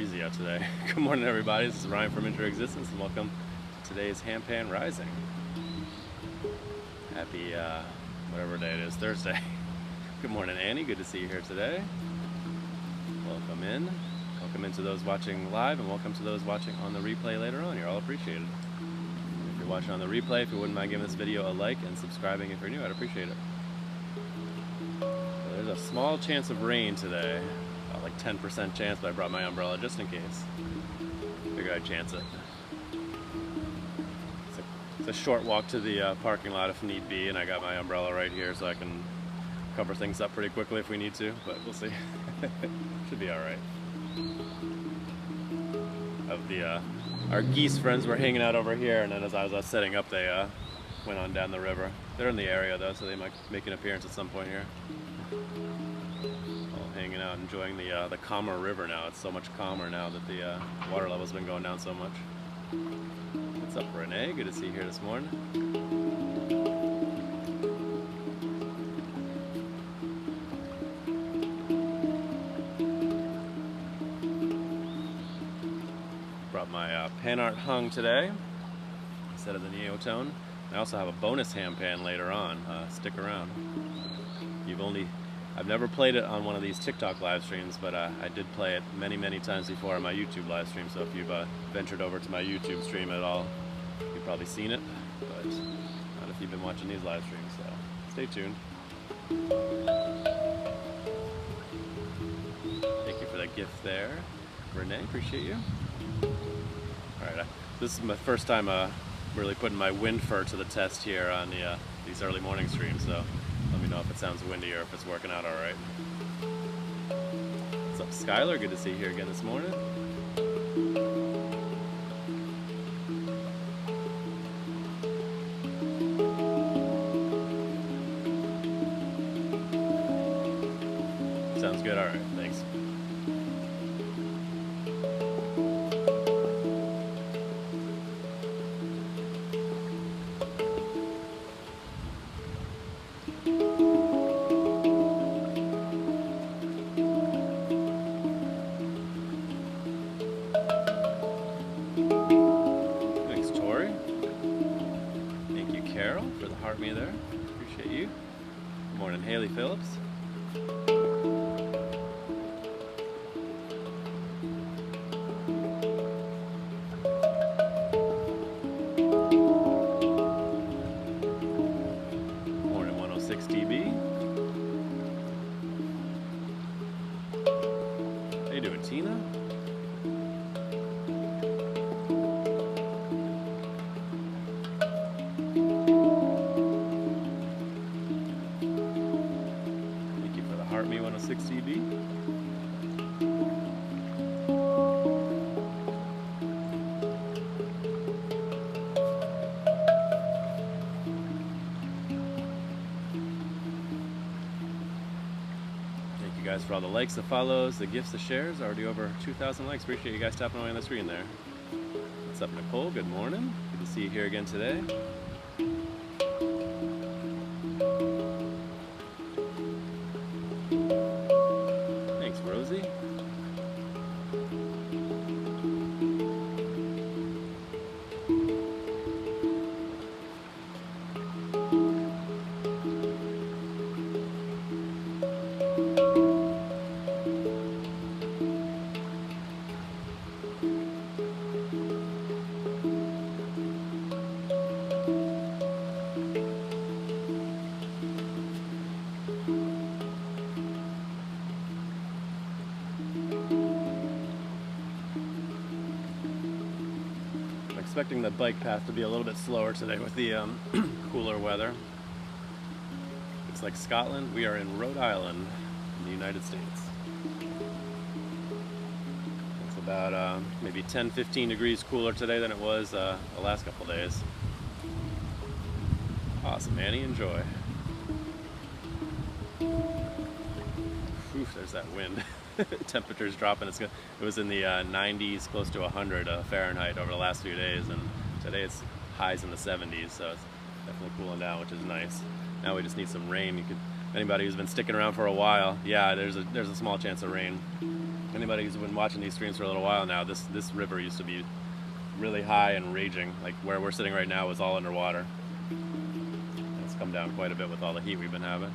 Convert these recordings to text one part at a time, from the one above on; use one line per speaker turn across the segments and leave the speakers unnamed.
breezy out today. Good morning, everybody. This is Ryan from Existence, and welcome to today's Handpan Rising. Happy, whatever day it is, Thursday. Good morning, Annie. Good to see you here today. Welcome in. Welcome into those watching live, and welcome to those watching on the replay later on. You're all appreciated. If you're watching on the replay, if you wouldn't mind giving this video a like and subscribing if you're new, I'd appreciate it. There's a small chance of rain today. Like 10% chance, but I brought my umbrella just in case. Figured I'd chance it. It's a short walk to the parking lot if need be, and I got my umbrella right here so I can cover things up pretty quickly if we need to, but we'll see. Should be alright. Our geese friends were hanging out over here, and then as I was setting up, they went on down the river. They're in the area though, so they might make an appearance at some point here. Hanging out, enjoying the calmer river now. It's so much calmer now that the water level's been going down so much. What's up, Renee? Good to see you here this morning. Brought my PANArt Hang today instead of the Neotone. I also have a bonus handpan later on. Stick around. I've never played it on one of these TikTok live streams, but I did play it many times before on my YouTube live stream, so if you've ventured over to my YouTube stream at all, you've probably seen it, but not if you've been watching these live streams, so stay tuned. Thank you for that gift there, Renee, appreciate you. Alright, this is my first time really putting my wind fur to the test here on these early morning streams, so let me know if it sounds windy or if it's working out alright. What's up, Skylar? Good to see you here again this morning. Sounds good, alright, thanks. For the heart me there. Appreciate you. Good morning, Haley Phillips. Morning 106 DB. How you doing, Tina? Me 106 DB. Thank you guys for all the likes, the follows, the gifts, the shares. Already over 2,000 likes. Appreciate you guys tapping away on the screen there. What's up, Nicole? Good morning. Good to see you here again today. Rosie. Expecting the bike path to be a little bit slower today with the cooler weather. Looks like Scotland. We are in Rhode Island in the United States. It's about maybe 10-15 degrees cooler today than it was the last couple days. Awesome, Annie, enjoy. Oof, there's that wind. Temperature's dropping. It was in the 90s, close to 100 Fahrenheit over the last few days, and today it's highs in the 70s, so it's definitely cooling down, which is nice. Now we just need some rain. Anybody who's been sticking around for a while, yeah, there's a small chance of rain. Anybody who's been watching these streams for a little while now, this river used to be really high and raging. Like where we're sitting right now is all underwater. It's come down quite a bit with all the heat we've been having.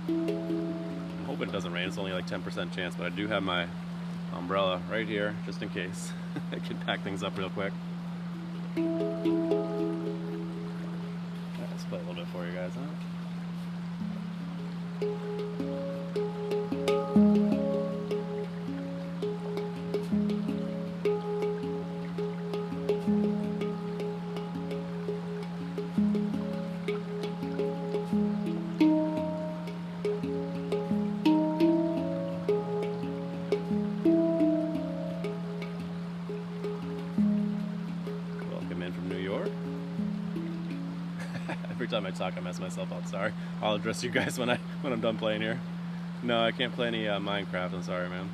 I'm hoping it doesn't rain. It's only like 10% chance, but I do have my umbrella right here just in case. I can pack things up real quick. Let's play a little bit for you guys, huh? Every time I talk, I mess myself up. Sorry. I'll address you guys when I'm done playing here. No, I can't play any Minecraft. I'm sorry, man.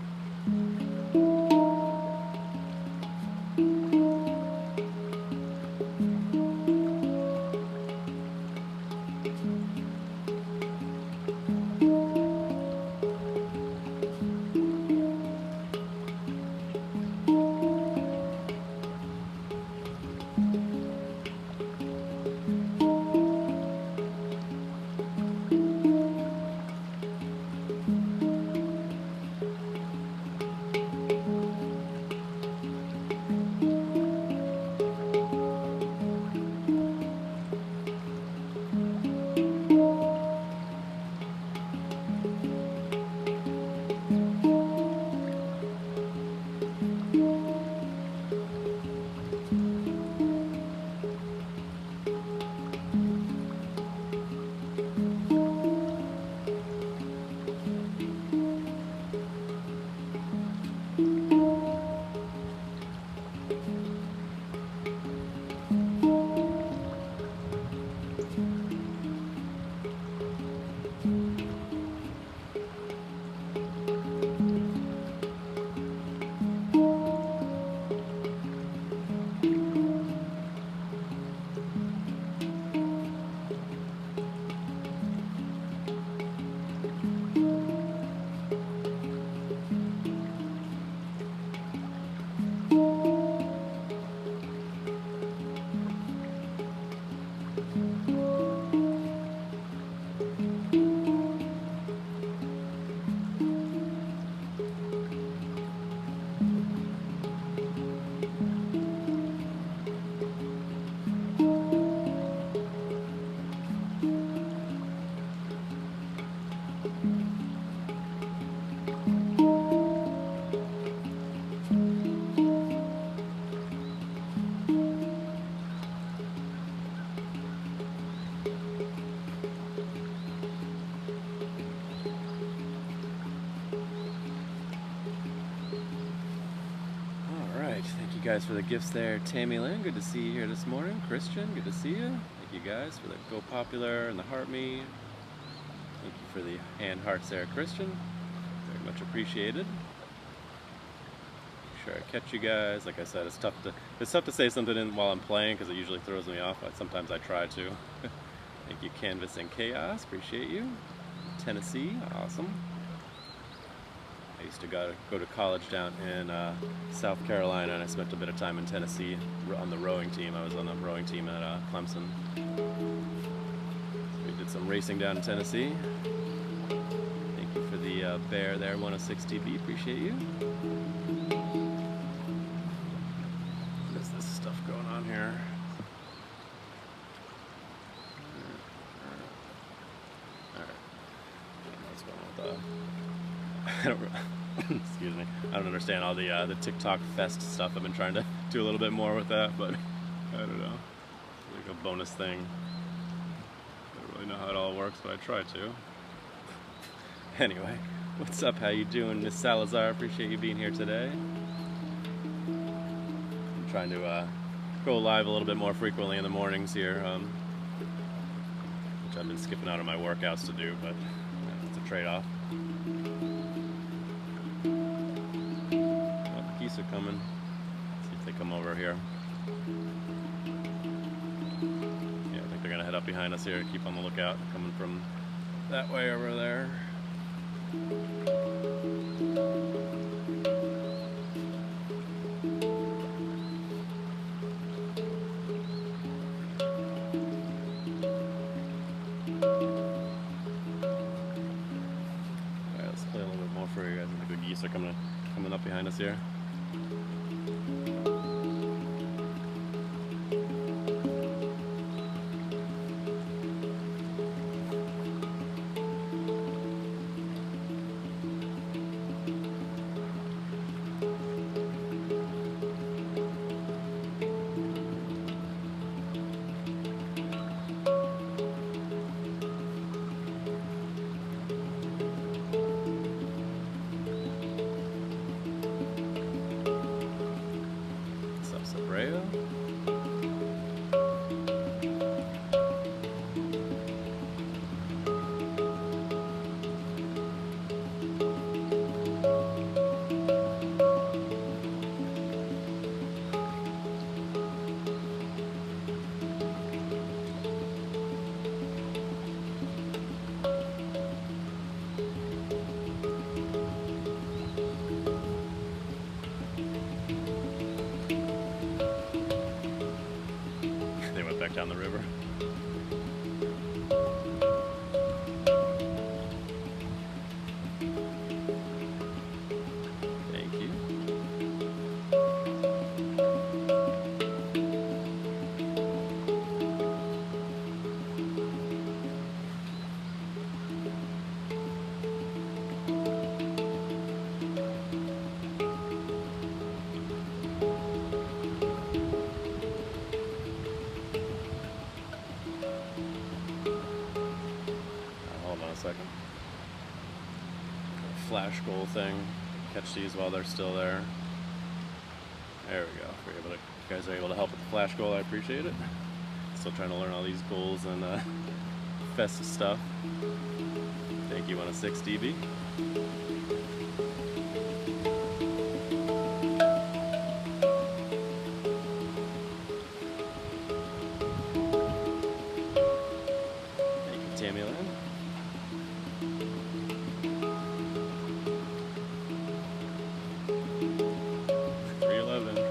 Thank you guys for the gifts there. Tammy Lynn, good to see you here this morning. Christian, good to see you. Thank you guys for the Go Popular and the Heart Me. Thank you for the hand hearts there, Christian. Very much appreciated. Make sure I catch you guys. Like I said, it's tough to say something in while I'm playing because it usually throws me off, but sometimes I try to. Thank you, Canvas and Chaos. Appreciate you. Tennessee, awesome. I used to go to college down in South Carolina, and I spent a bit of time in Tennessee on the rowing team. I was on the rowing team at Clemson. So we did some racing down in Tennessee. Thank you for the bear there, 106 TB. Appreciate you. What is this stuff going on here? All right. What's going on with that? Excuse me. I don't understand all the TikTok fest stuff. I've been trying to do a little bit more with that, but I don't know. It's like a bonus thing. I don't really know how it all works, but I try to. Anyway, what's up? How you doing, Miss Salazar? Appreciate you being here today. I'm trying to go live a little bit more frequently in the mornings here, which I've been skipping out of my workouts to do, but it's a trade-off. Geese are coming. Let's see if they come over here. Yeah, I think they're gonna head up behind us here. Keep on the lookout. Coming from that way over there. geese are coming up behind us here. Back down the river. Thank you. Second. Flash goal thing. Catch these while they're still there. There we go. If you guys are able to help with the flash goal, I appreciate it. Still trying to learn all these goals and fest stuff. Thank you, 106 DB. Thank you, Tammy Lynn. 311.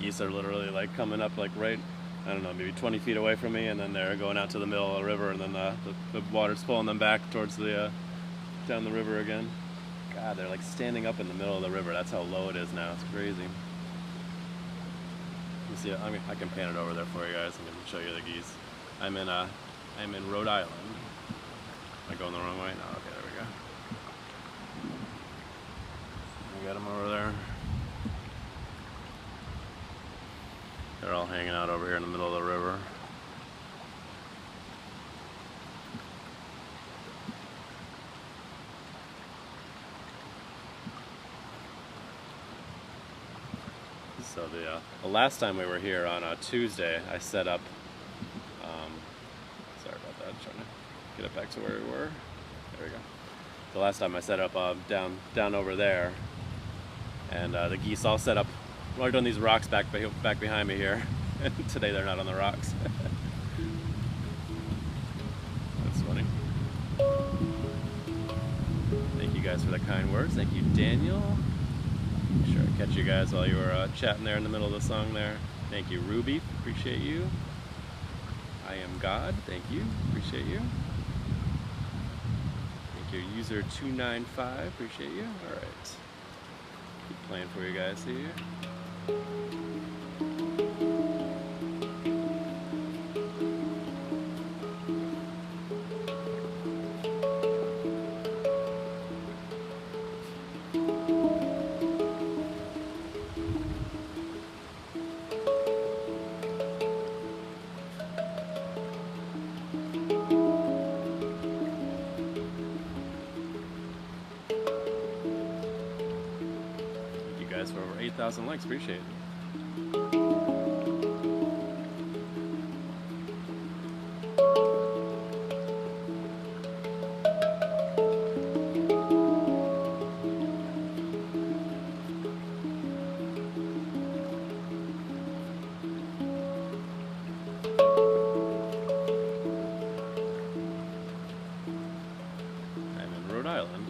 Geese are literally like coming up like right, I don't know, maybe 20 feet away from me, and then they're going out to the middle of the river, and then the water's pulling them back towards the down the river again. God, they're like standing up in the middle of the river. That's how low it is now. It's crazy. You see, I can pan it over there for you guys. I'm going to show you the geese. I'm in I'm in Rhode Island. Am I going the wrong way? No, okay, there we go. We got them over there. They're all hanging out over here in the middle of the river. So the last time we were here on a Tuesday, I set up, sorry about that, trying to get it back to where we were. There we go. The last time I set up down over there, and the geese all set up right on these rocks back behind me here. And today they're not on the rocks. That's funny. Thank you guys for the kind words. Thank you, Daniel. Sure, I catch you guys while you were chatting there in the middle of the song there. Thank you, Ruby. Appreciate you. I am God. Thank you. Appreciate you. Thank you, user 295. Appreciate you. All right. Keep playing for you guys here. For over 8,000 likes, appreciate it. I'm in Rhode Island.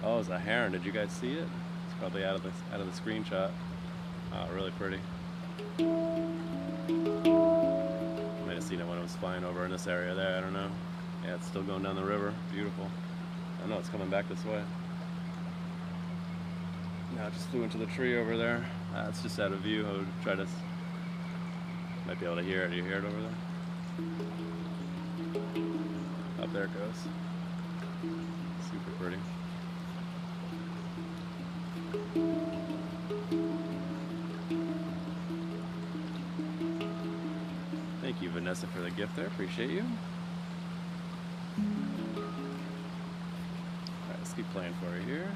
Oh, it's a heron. Did you guys see it? It's probably out of the screenshot. Oh, really pretty. Might have seen it when it was flying over in this area there. I don't know. Yeah, it's still going down the river. Beautiful. I know it's coming back this way. Now it just flew into the tree over there. It's just out of view. I would try to. Might be able to hear it. Do you hear it over there? Up there it goes. Super pretty. Thank you, Vanessa, for the gift there. Appreciate you. Alright, let's keep playing for you here.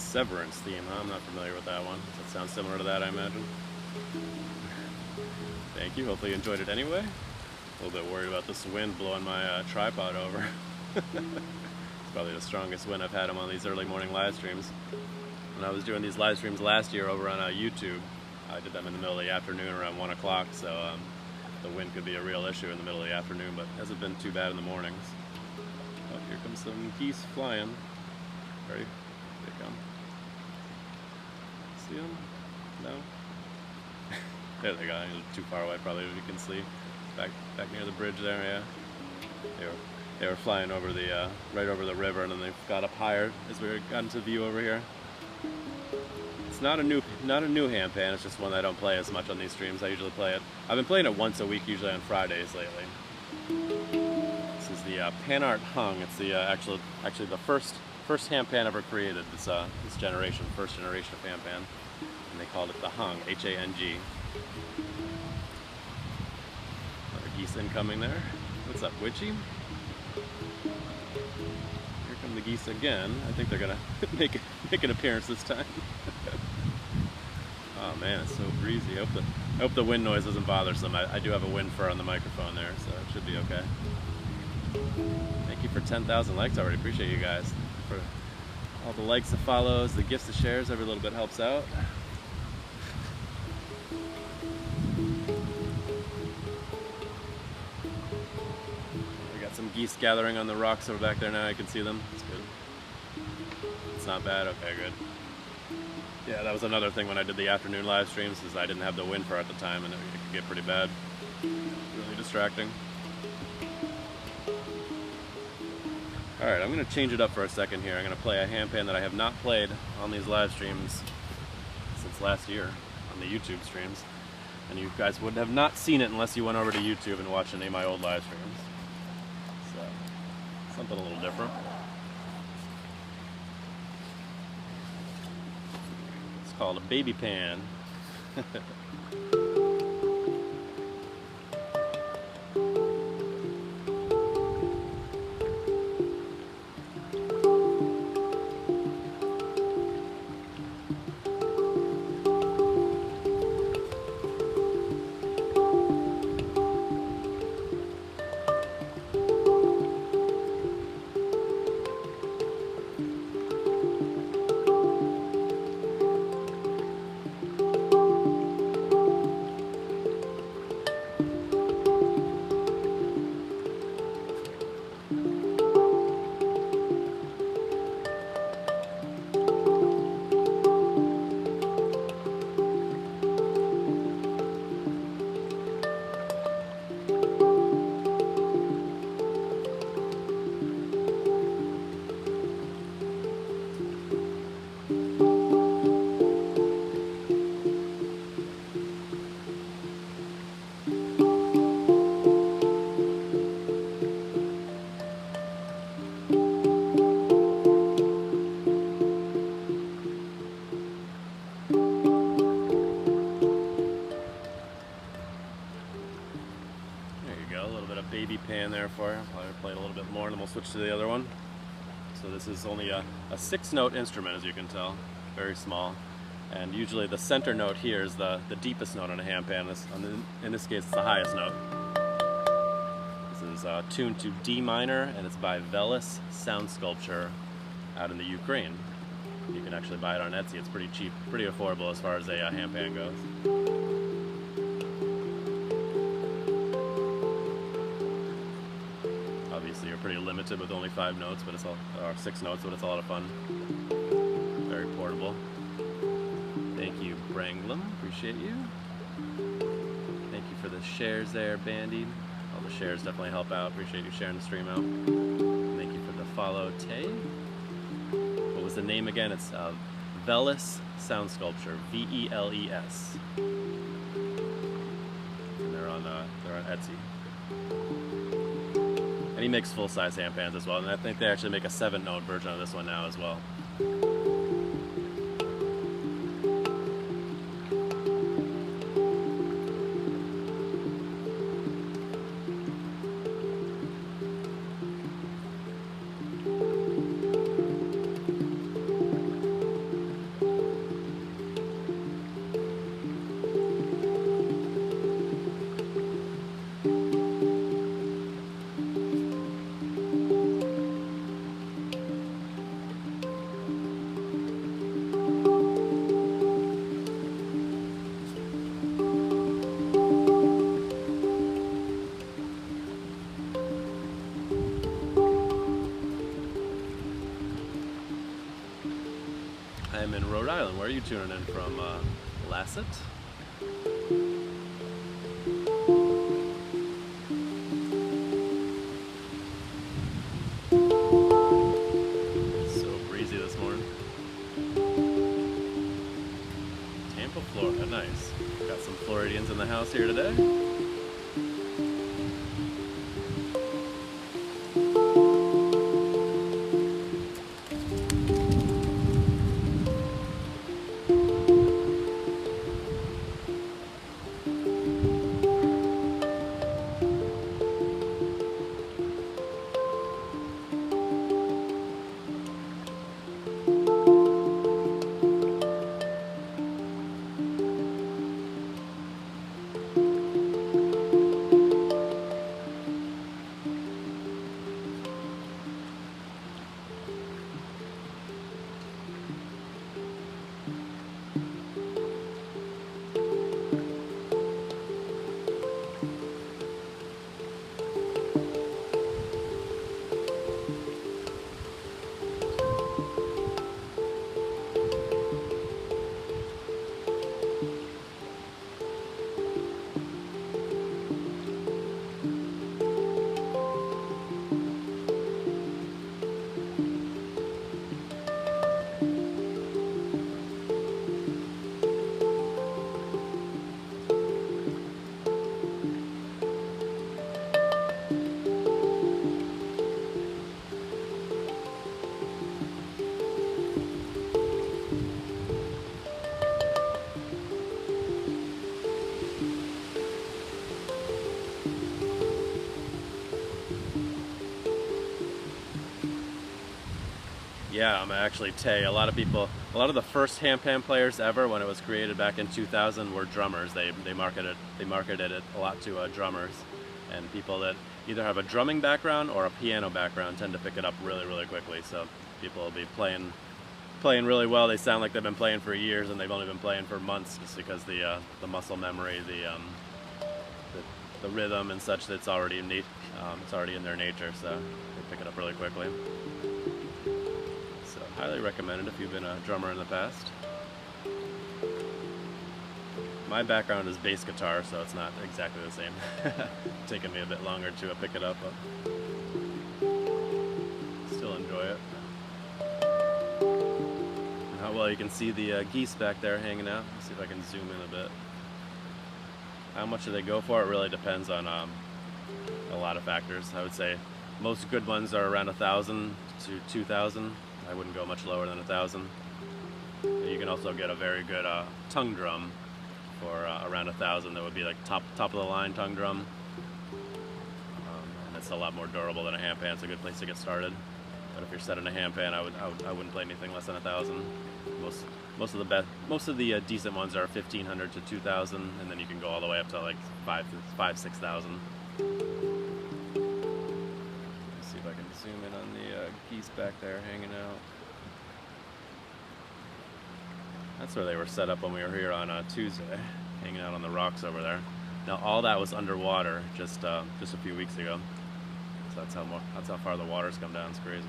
Severance theme, huh? I'm not familiar with that one. Does that sound similar to that, I imagine? Thank you. Hopefully you enjoyed it anyway. A little bit worried about this wind blowing my tripod over. It's probably the strongest wind I've had on these early morning live streams. When I was doing these live streams last year over on YouTube, I did them in the middle of the afternoon around 1 o'clock, so the wind could be a real issue in the middle of the afternoon, but it hasn't been too bad in the mornings. Oh, here comes some geese flying. Ready? They come. See them? No? There they go. Too far away probably, as you can see. Back near the bridge there, yeah. They were flying over the right over the river, and then they got up higher as we got into view over here. It's not a new handpan. It's just one that I don't play as much on these streams. I usually play it. I've been playing it once a week, usually on Fridays lately. This is the PANArt Hang. It's the actually the first handpan ever created. This generation, first generation of handpan, and they called it the Hang, H-A-N-G. Another geese incoming there. What's up, Witchy? Here come the geese again. I think they're gonna make an appearance this time. Oh man, it's so breezy. I hope the wind noise isn't bothersome. I do have a wind fur on the microphone there, so it should be okay. Thank you for 10,000 likes already. Appreciate you guys for all the likes, the follows, the gifts, the shares. Every little bit helps out. We got some geese gathering on the rocks over back there now. I can see them. It's good. It's not bad. Okay, good. Yeah, that was another thing when I did the afternoon live streams, is I didn't have the wind fur at the time, and it could get pretty bad. Really distracting. Alright, I'm going to change it up for a second here. I'm going to play a handpan that I have not played on these live streams since last year, on the YouTube streams. And you guys would have not seen it unless you went over to YouTube and watched any of my old live streams. So, something a little different. It's called a baby pan. There for you. I'll probably play it a little bit more and then we'll switch to the other one. So this is only a 6-note instrument, as you can tell, very small. And usually the center note here is the deepest note on a handpan. In this case, it's the highest note. This is tuned to D minor, and it's by Velis Sound Sculpture out in the Ukraine. You can actually buy it on Etsy. It's pretty cheap, pretty affordable as far as a handpan goes. Obviously, you're pretty limited with only 5 notes, but or 6 notes, but it's a lot of fun. Very portable. Thank you, Branglam. Appreciate you. Thank you for the shares there, Bandy. All the shares definitely help out. Appreciate you sharing the stream out. Thank you for the follow, Tay. What was the name again? It's Velis Sound Sculpture. V-E-L-E-S. And they're on Etsy. And he makes full-size handpans as well, and I think they actually make a 7-note version of this one now as well. I'm in Rhode Island. Where are you tuning in from, Lasset? So breezy this morning. Tampa, Florida, nice. Got some Floridians in the house here today. Yeah, I'm actually Tay. A lot of the first handpan players ever, when it was created back in 2000, were drummers. They marketed it a lot to drummers, and people that either have a drumming background or a piano background tend to pick it up really, really quickly. So people will be playing really well. They sound like they've been playing for years, and they've only been playing for months, just because the muscle memory, the rhythm and such, that's already innate. It's already in their nature, so they pick it up really quickly. So highly recommended if you've been a drummer in the past. My background is bass guitar, so it's not exactly the same. Taken me a bit longer to pick it up, but still enjoy it. And how well you can see the geese back there hanging out. Let's see if I can zoom in a bit. How much do they go for? It really depends on a lot of factors. I would say most good ones are around 1,000 to 2,000. I wouldn't go much lower than 1,000. You can also get a very good tongue drum for around 1,000. That would be like top of the line tongue drum, and it's a lot more durable than a handpan. It's a good place to get started. But if you're setting a handpan, I wouldn't play anything less than 1,000. Most of the decent ones are 1,500 to 2,000, and then you can go all the way up to like 6,000. See if I can zoom in on the geese back there hanging out. That's where they were set up when we were here on Tuesday, hanging out on the rocks over there. Now all that was underwater just a few weeks ago. So that's how far the water's come down. It's crazy.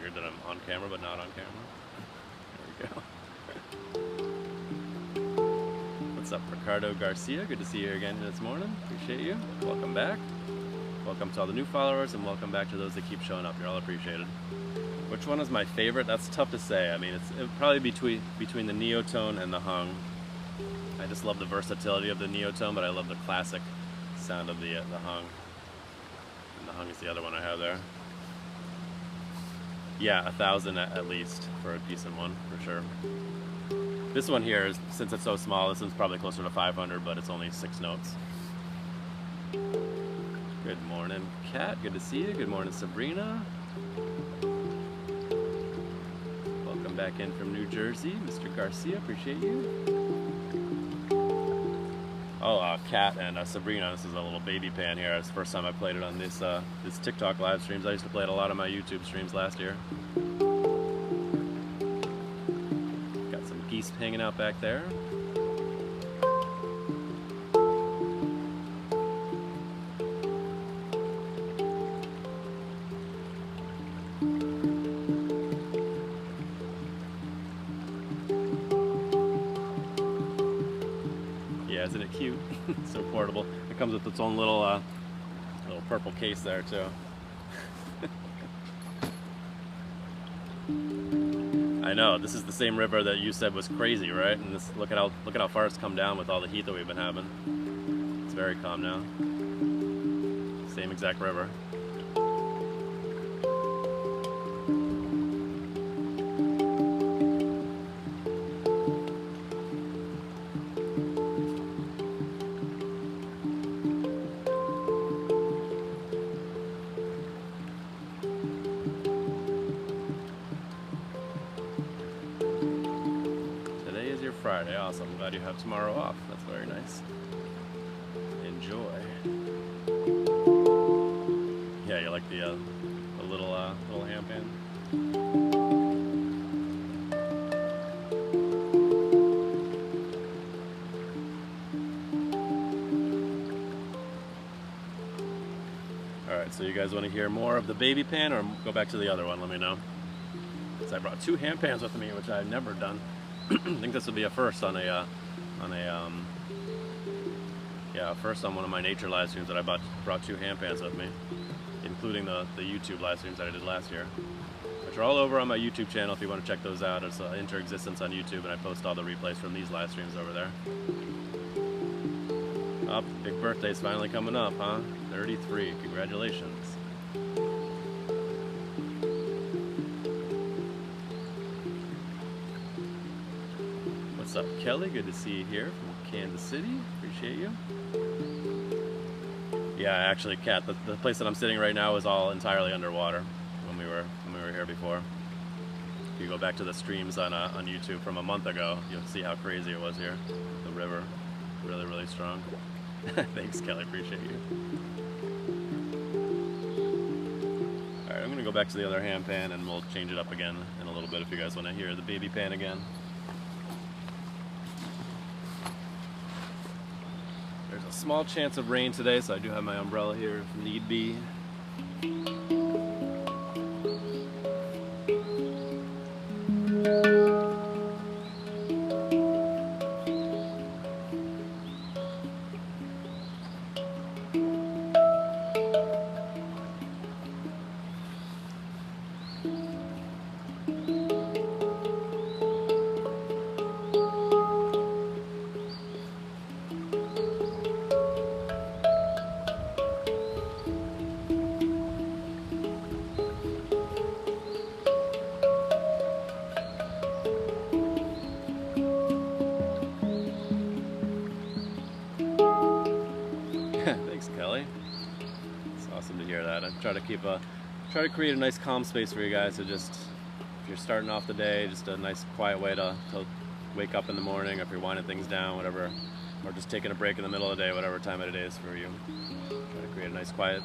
Weird that I'm on camera but not on camera. There we go. What's up, Ricardo Garcia? Good to see you here again this morning. Appreciate you. Welcome back. Welcome to all the new followers, and welcome back to those that keep showing up. You're all appreciated. Which one is my favorite? That's tough to say. I mean, it would probably be between the Neotone and the Hang. I just love the versatility of the Neotone, but I love the classic sound of the Hang. And the Hang is the other one I have there. Yeah, 1,000 at least for a decent one, for sure. This one here, since it's so small, this one's probably closer to 500, but it's only 6 notes. Good morning, Kat. Good to see you. Good morning, Sabrina. Welcome back in from New Jersey, Mr. Garcia. Appreciate you. Oh, Kat and Sabrina. This is a little baby pan here. It's the first time I played it on this TikTok live streams. I used to play it a lot on my YouTube streams last year. East hanging out back there. Yeah, isn't it cute? So portable. It comes with its own little purple case there too. I know, this is the same river that you said was crazy, right? And this, look at how far it's come down with all the heat that we've been having. It's very calm now. Same exact river. Friday, awesome. I'm glad you have tomorrow off. That's very nice. Enjoy. Yeah, you like the little handpan? All right, so you guys want to hear more of the baby pan, or go back to the other one? Let me know. So I brought 2 handpans with me, which I've never done. I think this would be a first on a first on one of my nature live streams that I brought 2 handpans with me, including the YouTube live streams that I did last year, which are all over on my YouTube channel if you want to check those out. It's Interexistence on YouTube, and I post all the replays from these live streams over there. Oh, big birthday's finally coming up, huh? 33, congratulations. What's up, Kelly? Good to see you here from Kansas City. Appreciate you. Yeah, actually, Kat, the place that I'm sitting right now is all entirely underwater when we were here before. If you go back to the streams on YouTube from a month ago, you'll see how crazy it was here. The river, really, really strong. Thanks, Kelly. Appreciate you. All right, I'm gonna go back to the other handpan and we'll change it up again in a little bit if you guys want to hear the baby pan again. There's a small chance of rain today, so I do have my umbrella here if need be. Thanks, Kelly. It's awesome to hear that. I try to create a nice calm space for you guys to just, if you're starting off the day, just a nice quiet way to wake up in the morning, or if you're winding things down, whatever, or just taking a break in the middle of the day, whatever time of the day is for you. Try to create a nice, quiet,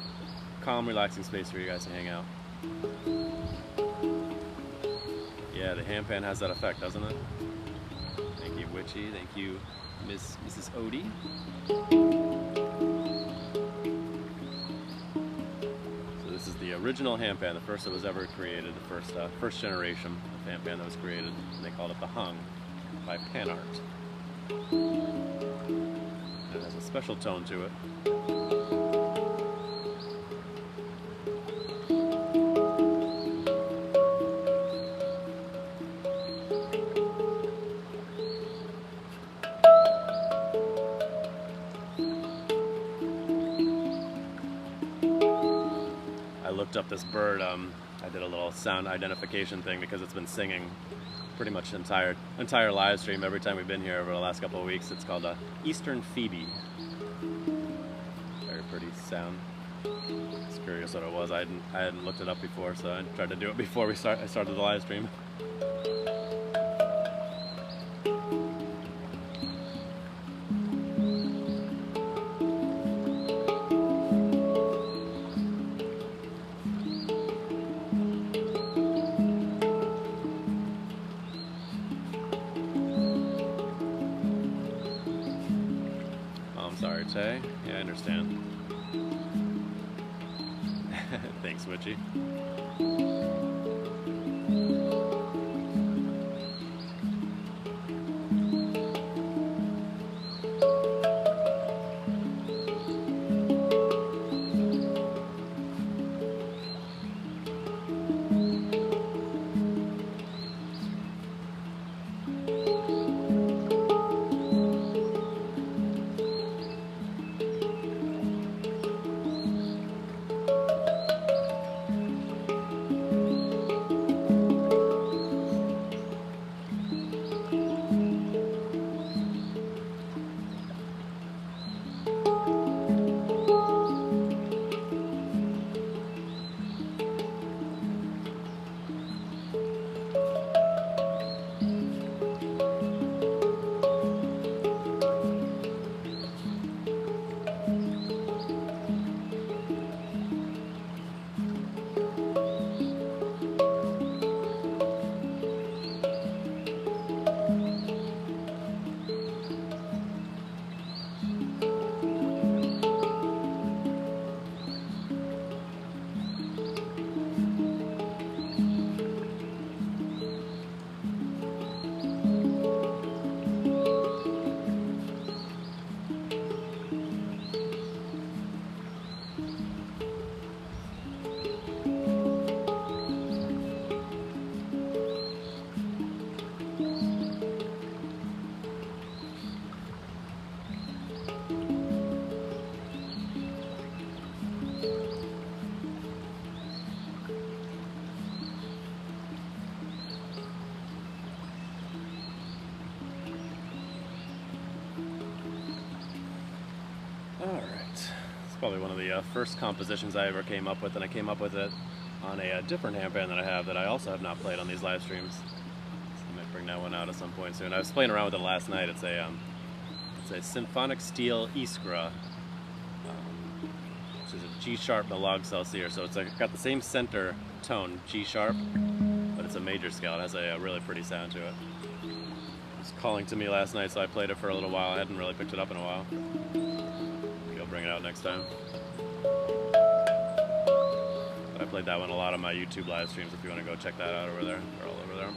calm, relaxing space for you guys to hang out. Yeah, the handpan has that effect, doesn't it? Thank you, Witchy. Thank you, Mrs. Odie. So this is the original handpan, the first that was ever created, the first generation of handpan that was created, and they called it the Hang by PANArt. It has a special tone to it. I looked up this bird. I did a little sound identification thing because it's been singing pretty much entire live stream every time we've been here over the last couple of weeks. It's called Eastern Phoebe. Very pretty sound. I was curious what it was. I hadn't looked it up before, so I tried to do it before I started the live stream. hey? Yeah, I understand. Thanks, Witchy. Probably one of the first compositions I ever came up with, and I came up with it on a different handpan that I have that I also have not played on these live streams. So I might bring that one out at some point soon. I was playing around with it last night. It's a symphonic steel Iskra, which is a G sharp and a log Celsius. So it's got the same center tone, G sharp, but it's a major scale. It has a really pretty sound to it. It was calling to me last night, so I played it for a little while. I hadn't really picked it up in a while. Bring it out next time. But I played that one a lot on my YouTube live streams if you want to go check that out over there. They're all over there.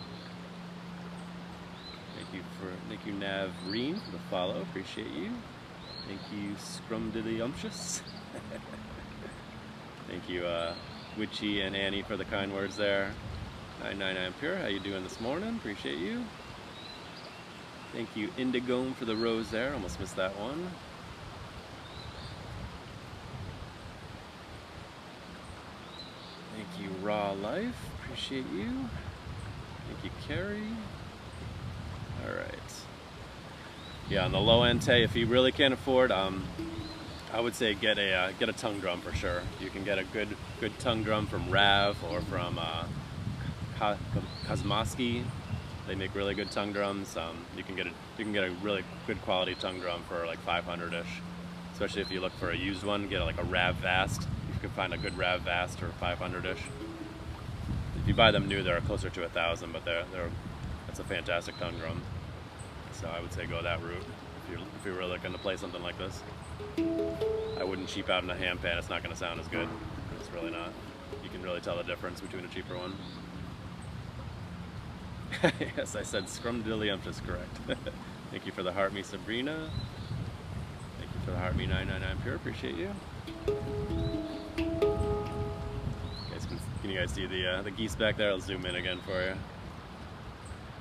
Thank you Navreen for the follow. Appreciate you. Thank you Scrumdiddlyumptious. Thank you Witchy and Annie for the kind words there. 999 Pure, how you doing this morning? Appreciate you. Thank you Indigome for the rose there. Almost missed that one. Thank you, Raw Life. Appreciate you. Thank you, Carrie. All right. Yeah, on the low end, Tay, if you really can't afford, I would say get a tongue drum for sure. You can get a good tongue drum from Rav or from Kosmosky. They make really good tongue drums. You can get a really good quality tongue drum for like 500-ish. Especially if you look for a used one, get like a Rav Vast. You can find a good Rav Vast for 500-ish. If you buy them new, they're closer to 1,000, but it's a fantastic tongue drum. So I would say go that route if you're really looking to play something like this. I wouldn't cheap out in a handpan. It's not going to sound as good. It's really not. You can really tell the difference between a cheaper one. Yes, I said Scrumdiddlyumptious, correct. Thank you for the heart me, Sabrina. Thank you for the heart me, 999 Pure. Appreciate you. Can you guys see the geese back there? I'll zoom in again for you.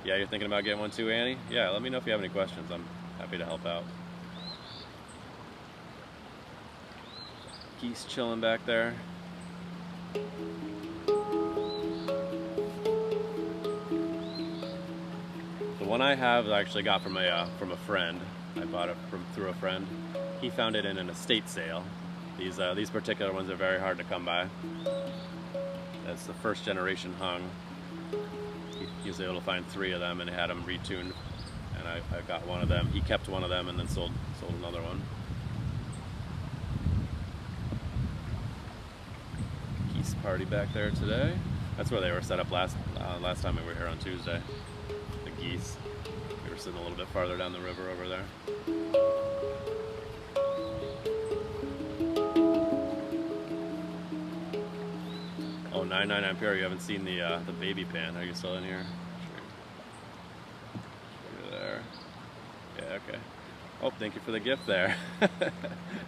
Yeah, you're thinking about getting one too, Annie? Yeah, let me know if you have any questions. I'm happy to help out. Geese chilling back there. The one I have I actually got from a friend. I bought it through a friend. He found it in an estate sale. These particular ones are very hard to come by. That's the first generation hung. He was able to find 3 of them and had them retuned, and I got one of them. He kept one of them and then sold another one. Geese party back there today. That's where they were set up last time we were here on Tuesday. The geese. We were sitting a little bit farther down the river over there. 99 ampere. You haven't seen the baby pan. Are you still in here? Sure. There. Yeah. Okay. Oh, thank you for the gift there.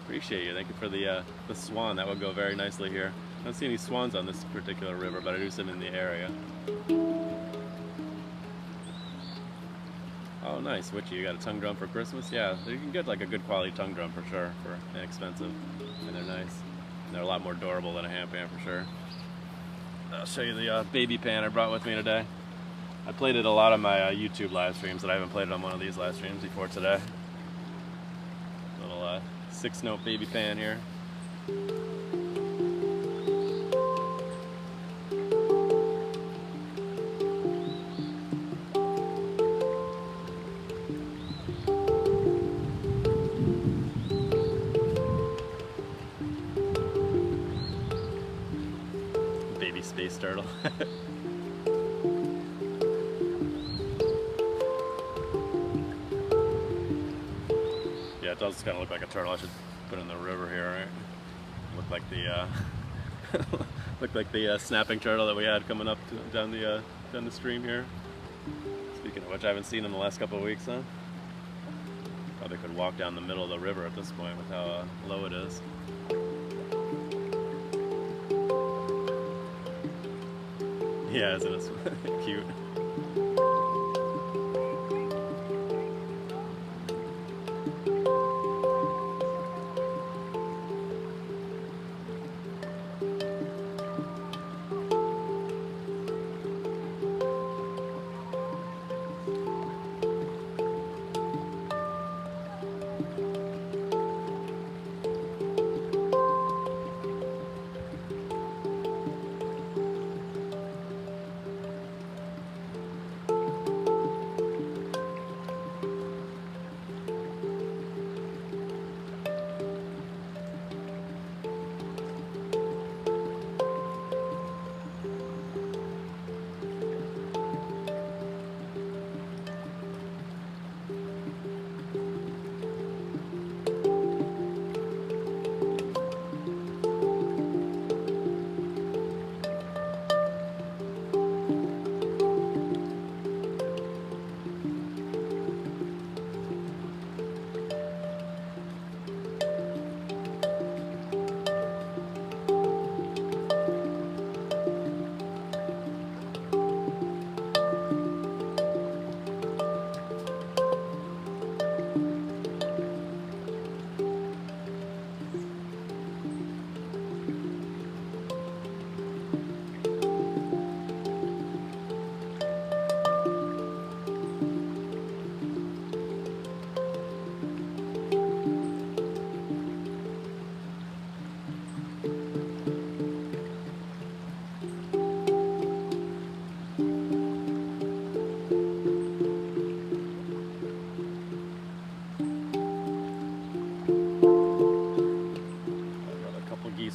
Appreciate you. Thank you for the swan. That would go very nicely here. I don't see any swans on this particular river, but I do see them in the area. Oh, nice. Witchy, you got a tongue drum for Christmas? Yeah, you can get like a good quality tongue drum for sure, for inexpensive, and they're nice. And they're a lot more durable than a handpan for sure. I'll show you the baby pan I brought with me today. I played it a lot on my YouTube live streams, but I haven't played it on one of these live streams before today. Little 6-note baby pan here. Baby space turtle. Yeah, it does kind of look like a turtle. I should put it in the river here, right? Look like the look like the snapping turtle that we had coming up down the stream here. Speaking of which, I haven't seen in the last couple of weeks, huh? Probably could walk down the middle of the river at this point with how low it is. Yeah, isn't it cute?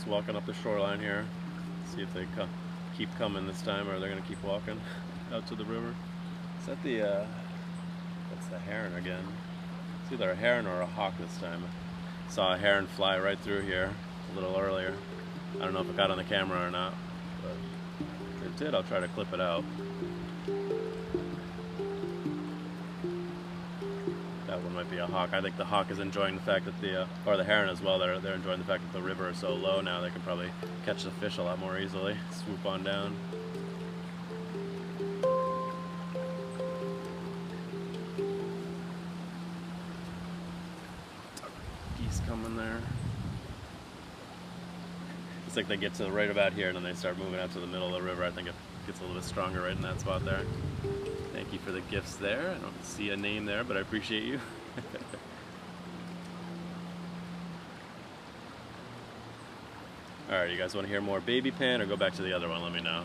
Walking up the shoreline here. See if they keep coming this time, or they're gonna keep walking out to the river. Is that the that's the heron again? It's either a heron or a hawk this time. Saw a heron fly right through here a little earlier. I don't know if it got on the camera or not, but if it did, I'll try to clip it out. That one might be a hawk. I think the hawk is enjoying the fact that or the heron as well, they're enjoying the fact that the river is so low now. They can probably catch the fish a lot more easily. Swoop on down. Geese coming there. It's like they get to right about here and then they start moving out to the middle of the river. I think it gets a little bit stronger right in that spot there. Thank you for the gifts there. I don't see a name there, but I appreciate you. Alright, you guys want to hear more baby pan or go back to the other one? Let me know.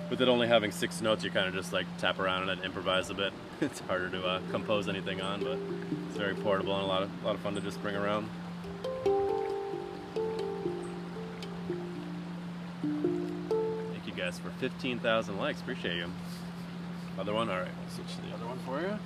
With it only having 6 notes, you kind of just like tap around it and improvise a bit. It's harder to compose anything on, but it's very portable and a lot of fun to just bring around. Thank you guys for 15,000 likes. Appreciate you. Other one? Alright, we'll switch to the other one for you.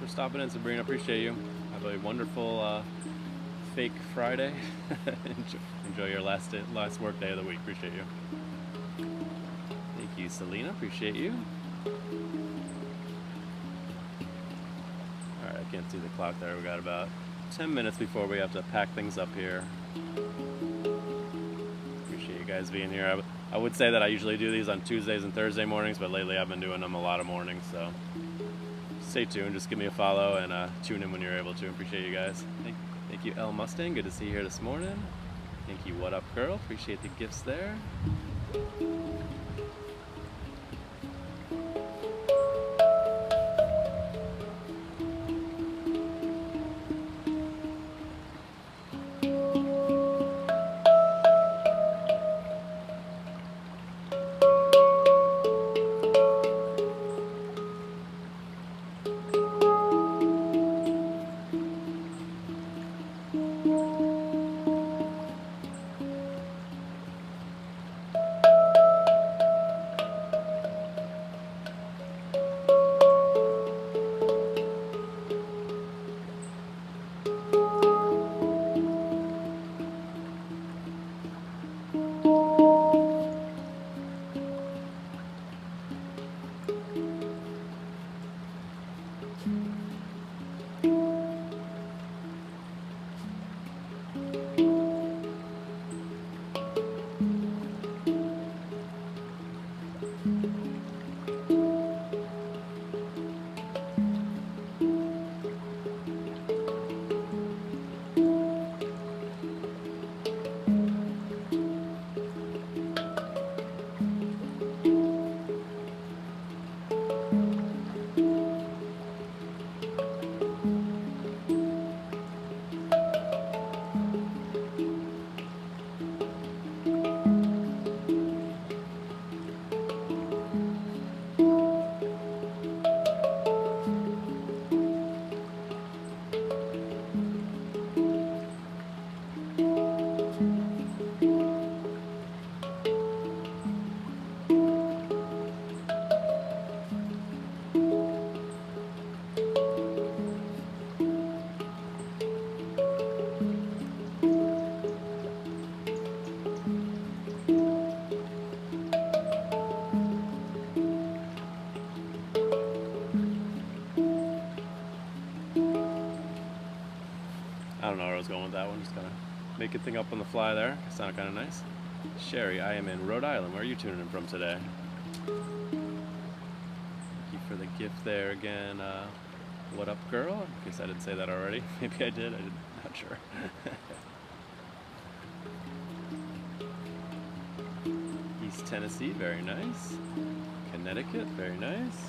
for stopping in, Sabrina. Appreciate you. Have a wonderful fake Friday. Enjoy your last work day of the week. Appreciate you. Thank you, Selena. Appreciate you. Alright, I can't see the clock there. We got about 10 minutes before we have to pack things up here. Appreciate you guys being here. I would say that I usually do these on Tuesdays and Thursday mornings, but lately I've been doing them a lot of mornings, so stay tuned. Just give me a follow and tune in when you're able to. Appreciate you guys. Thank you, L Mustang. Good to see you here this morning. Thank you, What Up Girl. Appreciate the gifts there. I don't know where I was going with that one. Just kind of making thing up on the fly there. Sounded kind of nice. Sherry, I am in Rhode Island. Where are you tuning in from today? Thank you for the gift there again. What up, girl? In case I didn't say that already. Maybe I did. I'm not sure. East Tennessee, very nice. Connecticut, very nice.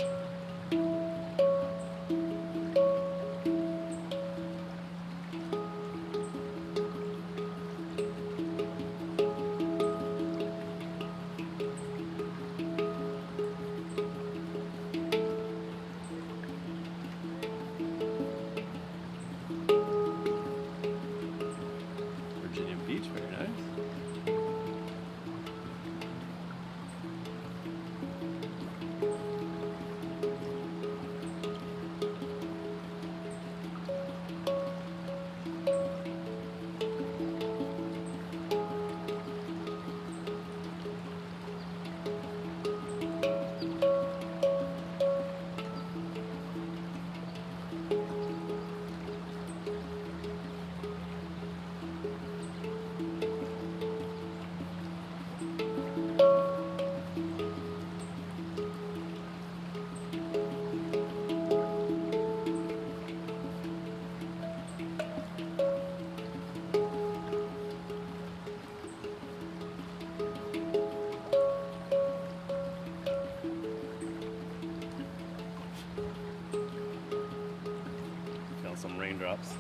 Some raindrops.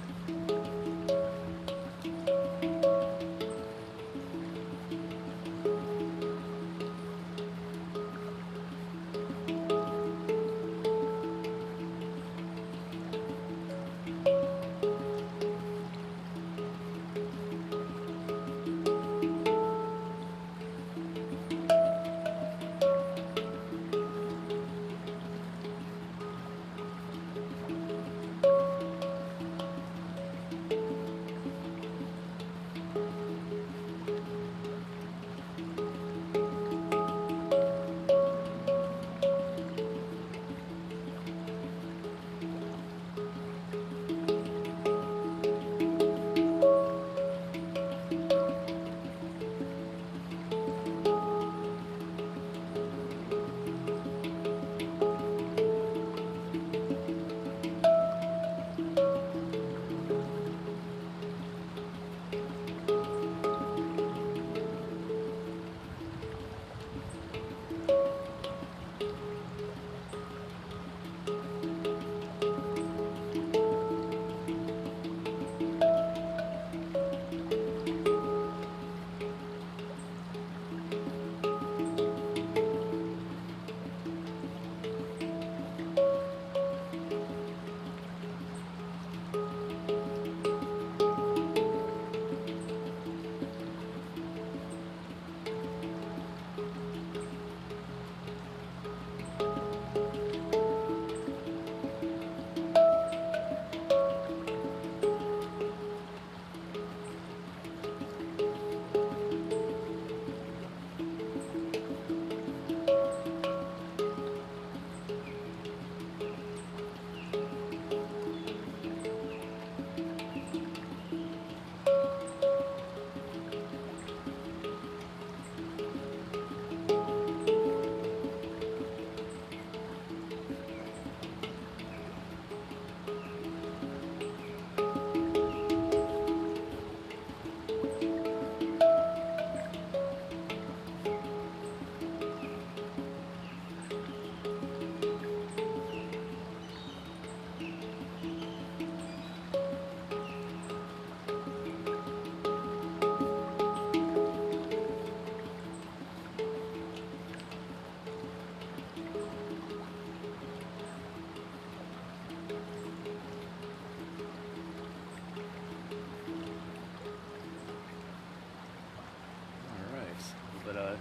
bit of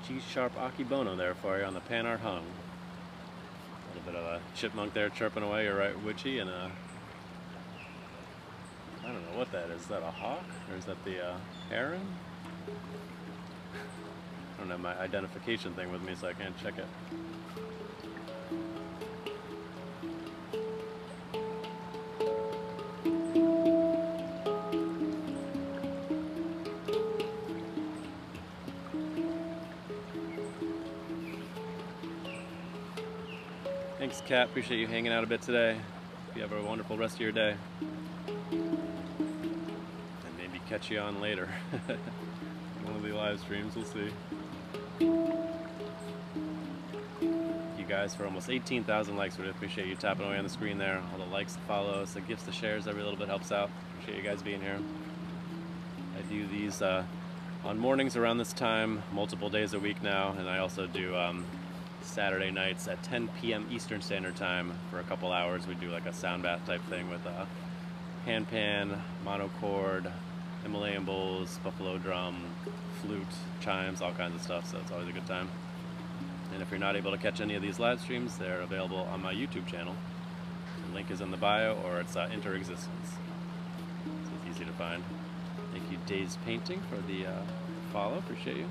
G-sharp Akibono there for you on the PANArt Hang. A little bit of a chipmunk there chirping away, you're right, witchy, and I don't know what that is. Is that a hawk? Or is that the heron? I don't have my identification thing with me, so I can't check it. Thanks, Kat. Appreciate you hanging out a bit today. Hope you have a wonderful rest of your day. And maybe catch you on later. One of the live streams, we'll see. You guys for almost 18,000 likes. Really appreciate you tapping away on the screen there. All the likes, the follows, the gifts, the shares, every little bit helps out. Appreciate you guys being here. I do these on mornings around this time, multiple days a week now, and I also do Saturday nights at 10 PM Eastern Standard Time for a couple hours. We do like a sound bath type thing with handpan, monochord, Himalayan bowls, buffalo drum, flute, chimes, all kinds of stuff, so it's always a good time. And if you're not able to catch any of these live streams, they're available on my YouTube channel. The link is in the bio, or it's Interexistence. So it's easy to find. Thank you, Days Painting, for the follow. Appreciate you.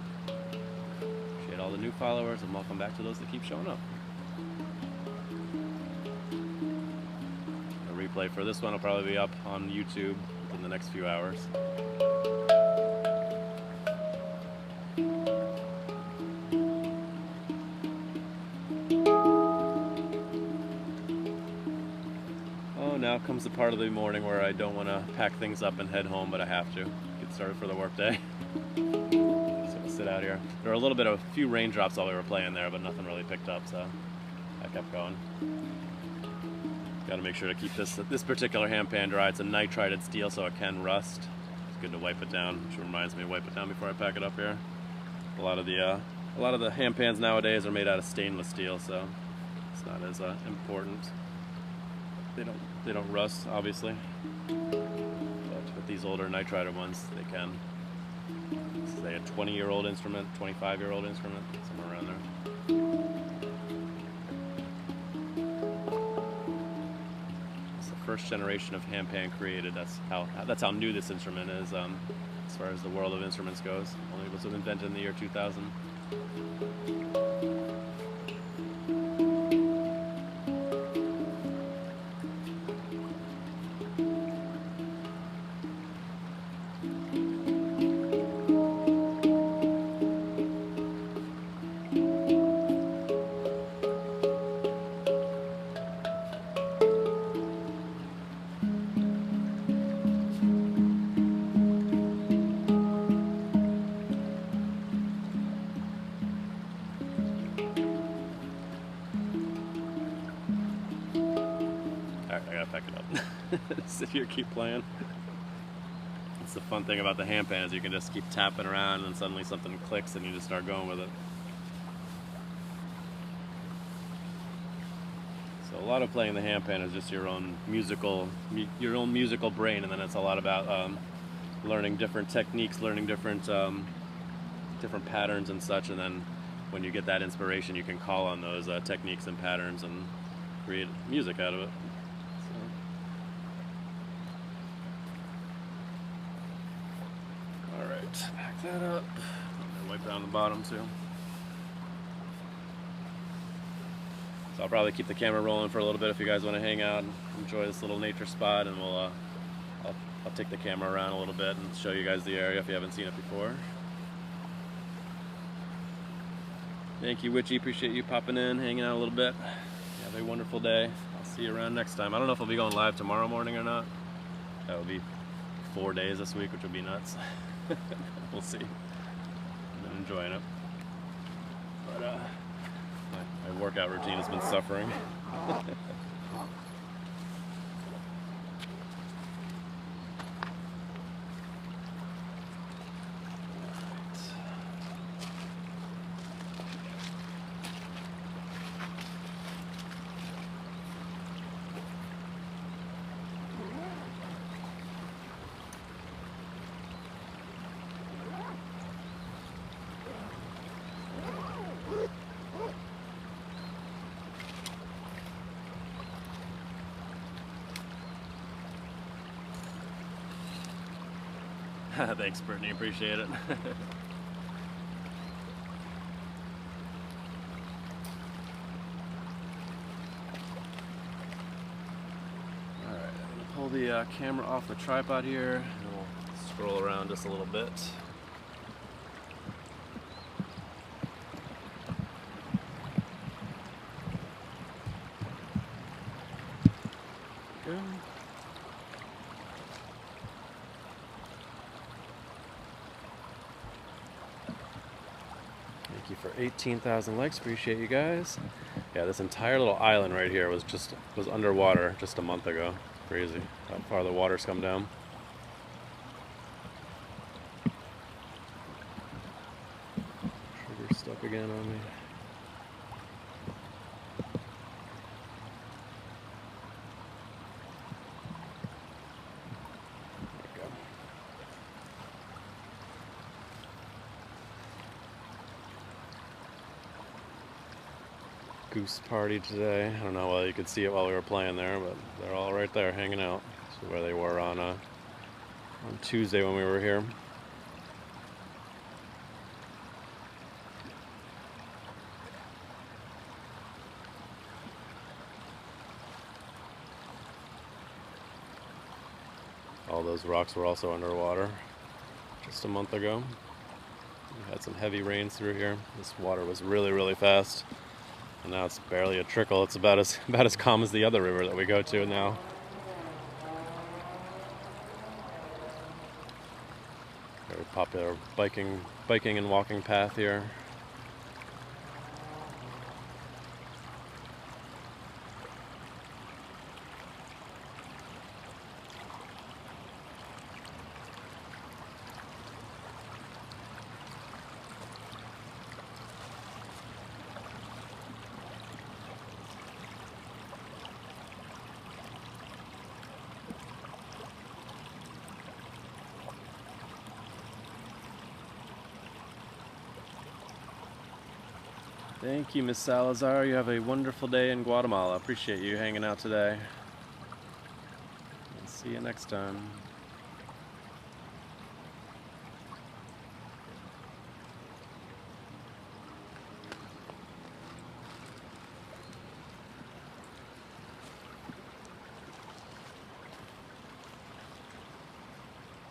Appreciate all the new followers, and welcome back to those that keep showing up. A replay for this one will probably be up on YouTube within the next few hours. Now comes the part of the morning where I don't want to pack things up and head home, but I have to get started for the workday. Just gonna sit out here. There were a few raindrops while we were playing there, but nothing really picked up, so I kept going. Got to make sure to keep this particular handpan dry. It's a nitrided steel, so it can rust. It's good to wipe it down, which reminds me to wipe it down before I pack it up here. A lot of the handpans nowadays are made out of stainless steel, so it's not as important. They don't rust, obviously, but with these older nitrided ones, they can. This is a 20-year-old instrument, 25-year-old instrument, somewhere around there. It's the first generation of handpan created. That's how new this instrument is, as far as the world of instruments goes. Only was invented in the year 2000. Sit here, keep playing. It's the fun thing about the handpan is you can just keep tapping around and suddenly something clicks and you just start going with it. So a lot of playing the handpan is just your own musical brain, and then it's a lot about learning different techniques, learning different patterns and such, and then when you get that inspiration you can call on those techniques and patterns and create music out of it. Pack that up. I'm gonna wipe down the bottom too. So I'll probably keep the camera rolling for a little bit if you guys want to hang out and enjoy this little nature spot, and I'll take the camera around a little bit and show you guys the area if you haven't seen it before. Thank you, Witchy. Appreciate you popping in, hanging out a little bit. Have a wonderful day. I'll see you around next time. I don't know if I'll be going live tomorrow morning or not. That will be 4 days this week, which would be nuts. We'll see. I'm enjoying it. But my workout routine has been suffering. Thanks, Brittany. Appreciate it. Alright, I'm going to pull the camera off the tripod here, and we'll scroll around just a little bit. Go. Thank you for 18,000 likes. Appreciate you guys. Yeah, this entire little island right here was underwater just a month ago. Crazy how far the water's come down. Trigger stuck again on me. Goose party today. I don't know whether you could see it while we were playing there, but they're all right there hanging out. This is where they were on Tuesday when we were here. All those rocks were also underwater just a month ago. We had some heavy rains through here. This water was really, really fast. And now it's barely a trickle. It's about as calm as the other river that we go to now. Very popular biking and walking path here. Thank you, Miss Salazar. You have a wonderful day in Guatemala. Appreciate you hanging out today. And see you next time.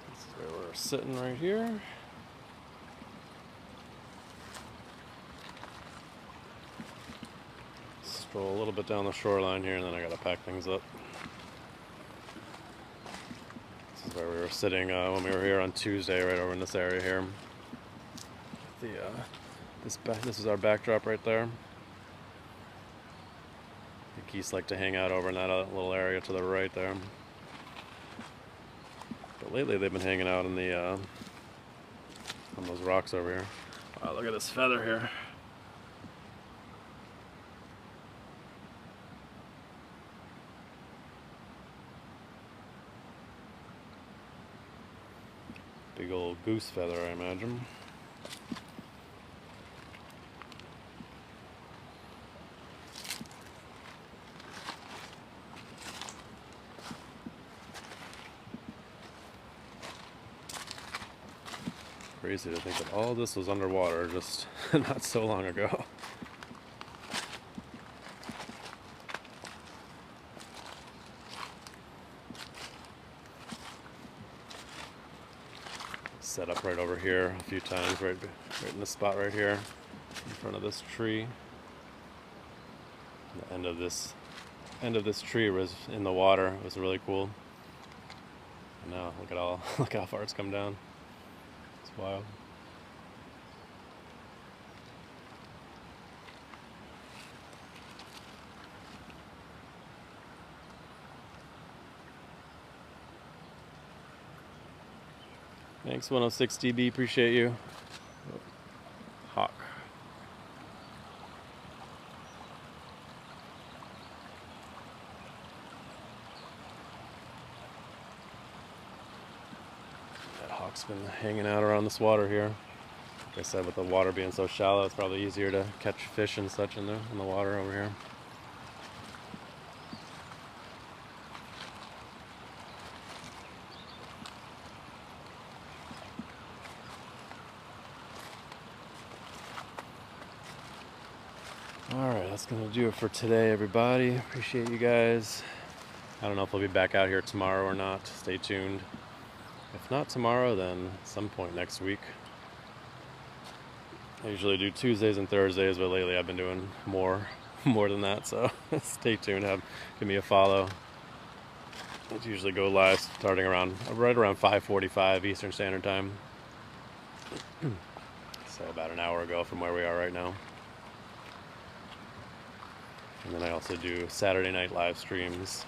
This is where we're sitting right here. Stroll a little bit down the shoreline here, and then I gotta pack things up. This is where we were sitting when we were here on Tuesday, right over in this area here. This is our backdrop right there. The geese like to hang out over in that little area to the right there. But lately they've been hanging out in the on those rocks over here. Wow, look at this feather here. Big old goose feather, I imagine. Crazy to think that all this was underwater just not so long ago. Set up right over here a few times, right in the spot right here in front of this tree. The end of this tree was in the water. It was really cool. And now look how far it's come down. It's wild. Thanks 106 DB, appreciate you. Hawk. That hawk's been hanging out around this water here. Like I said, with the water being so shallow, it's probably easier to catch fish and such in the water over here. that's gonna do it for today, everybody. Appreciate you guys. I don't know if I'll be back out here tomorrow or not. Stay tuned. If not tomorrow, then some point next week. I usually do Tuesdays and Thursdays, but lately I've been doing more than that, so stay tuned. Give me a follow. I usually go live starting right around 5:45 Eastern Standard Time. So about an hour ago from where we are right now. And then I also do Saturday night live streams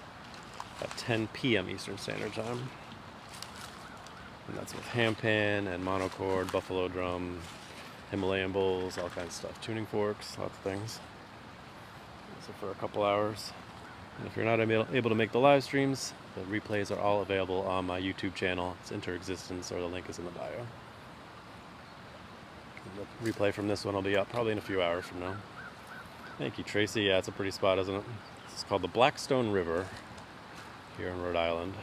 at 10 p.m. Eastern Standard Time. And that's with handpan and monochord, buffalo drum, Himalayan bowls, all kinds of stuff. Tuning forks, lots of things. So for a couple hours. And if you're not able to make the live streams, the replays are all available on my YouTube channel. It's Interexistence, or the link is in the bio. And the replay from this one will be up probably in a few hours from now. Thank you, Tracy. Yeah, it's a pretty spot, isn't it? This is called the Blackstone River here in Rhode Island.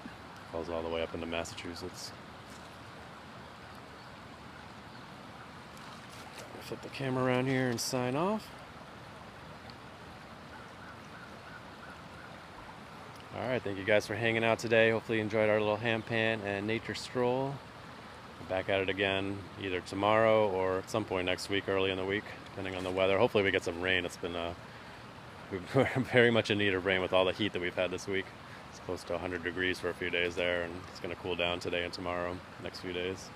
It falls all the way up into Massachusetts. Flip the camera around here and sign off. Alright, thank you guys for hanging out today. Hopefully you enjoyed our little handpan and nature stroll. We're back at it again either tomorrow or at some point next week, early in the week, depending on the weather. Hopefully we get some rain. It's been we're very much in need of rain with all the heat that we've had this week. It's close to 100 degrees for a few days there, and it's going to cool down today and tomorrow, next few days.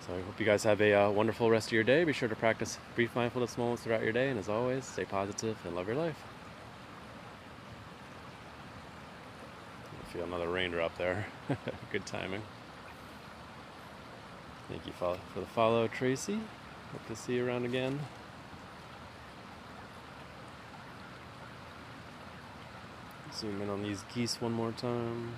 So I hope you guys have a wonderful rest of your day. Be sure to practice brief mindfulness moments throughout your day, and as always, stay positive and love your life. I feel another raindrop there. Good timing. Thank you for the follow, Tracy. Hope to see you around again. Zoom in on these geese one more time.